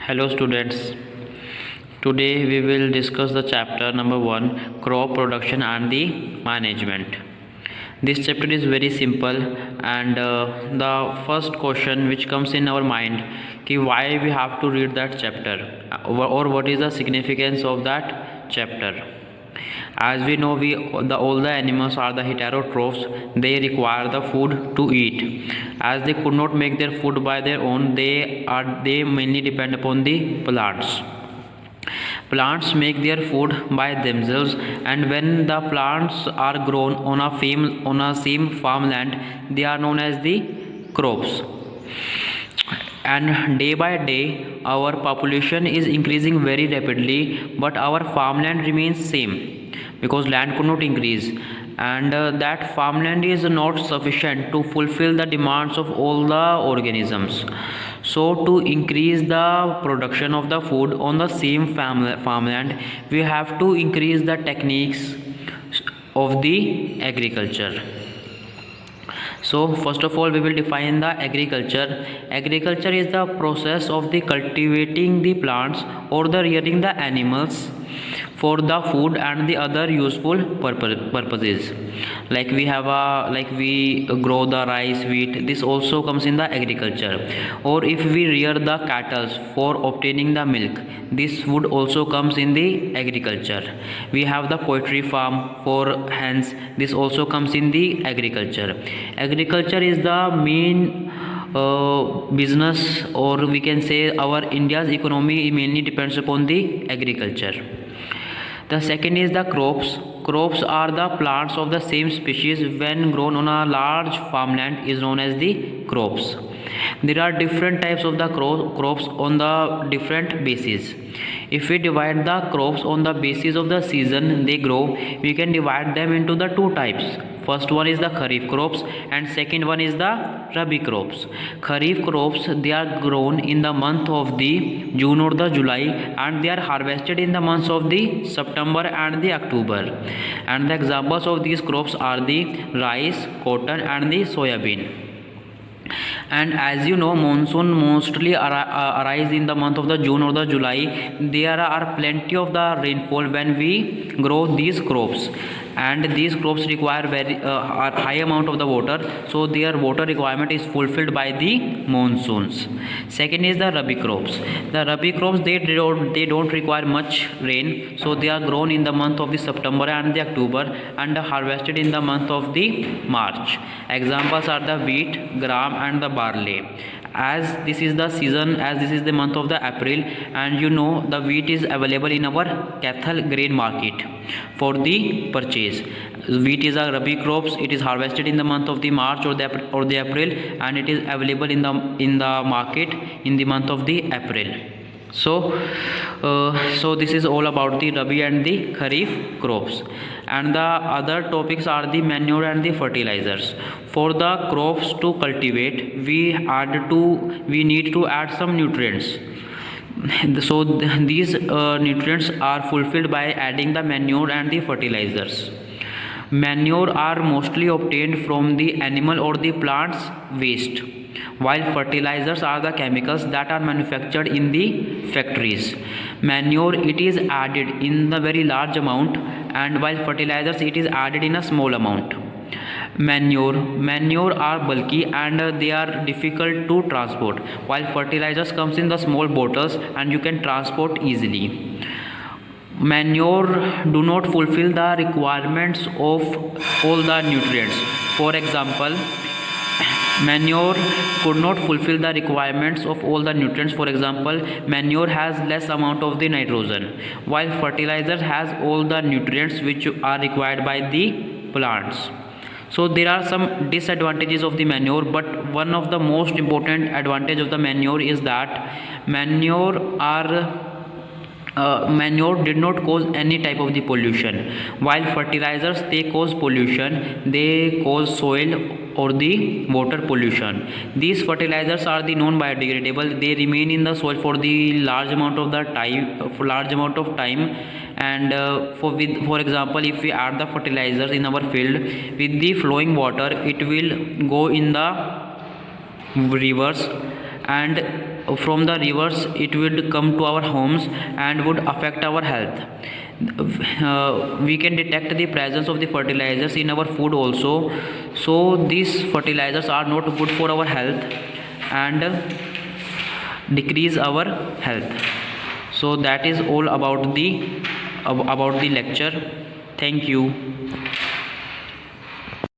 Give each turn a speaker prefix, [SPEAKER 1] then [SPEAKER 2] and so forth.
[SPEAKER 1] Hello students. Today we will discuss the chapter number 1, crop production and the management. This chapter is very simple and the first question which comes in our mind कि why we have to read that chapter or what is the significance of that chapter. As we know, all the animals are the heterotrophs. They require the food to eat. As they could not make their food by their own, they mainly depend upon the plants. Plants make their food by themselves, and when the plants are grown on a same farmland, they are known as the crops. And day by day, our population is increasing very rapidly, but our farmland remains same because land could not increase, and that farmland is not sufficient to fulfill the demands of all the organisms. So to increase the production of the food on the same farmland, we have to increase the techniques of the agriculture. So first of all, we will define the agriculture. Agriculture is the process of the cultivating the plants or the rearing the animals for the food and the other useful purposes. Like we grow the rice, wheat. This also comes in the agriculture. Or if we rear the cattle for obtaining the milk, this would also comes in the agriculture. We have the poultry farm for hens. This also comes in the agriculture. Agriculture is the main business, or we can say our India's economy mainly depends upon the agriculture. The second is the crops. Crops are the plants of the same species when grown on a large farmland is known as the crops. There are different types of the crops on the different bases. If we divide the crops on the basis of the season they grow, we can divide them into the two types. First one is the Kharif crops and second one is the Rabi crops. Kharif crops, they are grown in the month of the June or the July, and they are harvested in the months of the September and the October. And the examples of these crops are the rice, cotton and the soybean. And as you know, monsoon mostly arise in the month of the June or the July. There are plenty of the rainfall when we grow these crops, and these crops require very high amount of the water, so their water requirement is fulfilled by the monsoons. Second is the Rabi crops. The Rabi crops, they don't require much rain, so they are grown in the month of the September and the October and harvested in the month of the March. Examples are the wheat, gram and the barley. As this is the season, as this is the month of the April, and you know the wheat is available in our Cathal grain market for the purchase. Wheat is a Rabi crops. It is harvested in the month of the March or the April, and it is available in the market in the month of the April. So this is all about the Rabi and the Kharif crops. And the other topics are the manure and the fertilizers. For the crops to cultivate, we need to add some nutrients. So these nutrients are fulfilled by adding the manure and the fertilizers. Manure are mostly obtained from the animal or the plant's waste, while fertilizers are the chemicals that are manufactured in the factories. Manure, it is added in the very large amount, and while fertilizers, it is added in a small amount. Manure are bulky and they are difficult to transport, while fertilizers comes in the small bottles and you can transport easily. Manure do not fulfill the requirements of all the nutrients. For example, manure could not fulfill the requirements of all the nutrients. For example, manure has less amount of the nitrogen, while fertilizer has all the nutrients which are required by the plants. So there are some disadvantages of the manure, but one of the most important advantage of the manure is that manure did not cause any type of the pollution, while fertilizers, they cause pollution. They cause soil or the water pollution. These fertilizers are the non-biodegradable. They remain in the soil for the large amount of time. And for example, if we add the fertilizers in our field, with the flowing water, it will go in the rivers and from the rivers it would come to our homes and would affect our health. We can detect the presence of the fertilizers in our food also, so these fertilizers are not good for our health and decrease our health. So that is all about the lecture. Thank you.